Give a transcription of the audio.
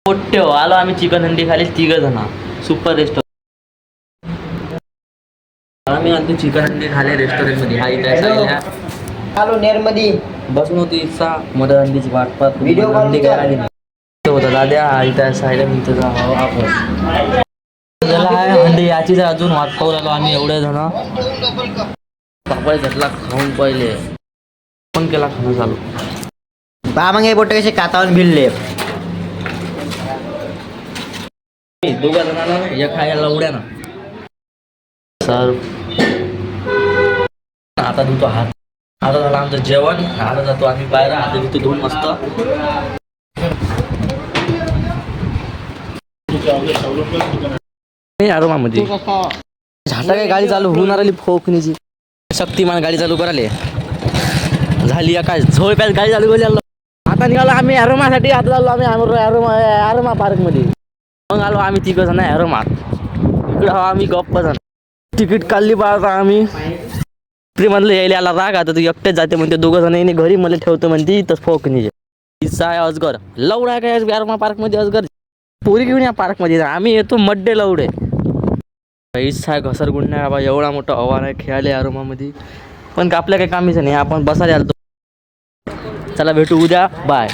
मोठे हो आलो आम्ही चिकन हंडी खाली 3 जण सुपर रेस्टॉरंट. आम्ही आलतो चिकन हंडी खाले रेस्टॉरंट मध्ये. हा इथे साईडला आलो नेर मध्ये बसून होती इच्छा मदर हंडीची वाट पाहत व्हिडिओ कॉल हंडी घ्यायला गेली होता दाद्या. हा इथे साईडला मी तुझा आपण हंडी याचीच अजून वाट पाहू लागलो आम्ही एवढे जण. पापड घेतला खाऊन पहिले फोन केला खाणं चालू. बा मग हे बोटे कसे कातावून भिडले. दोघा जणांना या खायला उड्या ना सर. आता धुतो हात. आता झालं आमचं जेवण. आता जातो आम्ही बाहेर. आता धुतो दोन मस्त आरोमामध्ये झाटा काय गाडी चालू होणार आली फोकनीची. शक्तिमान गाडी चालू कराले झाली काय झोळ प्याच गाडी चालू करली. आता निघालो आम्ही ॲरोमासाठी. आता चाललो आम्ही ॲरोमा पार्कमध्ये. मग आलो आम्ही 3 जण ॲरोमा इकडं. आम्ही गप्प जण तिकीट काढली पाहता आम्ही. म्हणलं यायला आला राग. आता तू एकटेच जाते म्हणते. 2 जण येणे घरी मला ठेवतो म्हणते इथंच फोकनीचे. इच्छा आहे अजगर लवडा काय ॲरोमा पार्कमध्ये. अजगर पोरी घेऊन या पार्कमध्ये. आम्ही येतो मड्डे लवडे. इच्छा घसरगुंडा बाबा. एवढा मोठा आव्हान आहे खेळाले ॲरोमामध्ये. पण आपल्या काही कामीच नाही. आपण बसायला आलतो. चला भेटू उद्या. बाय.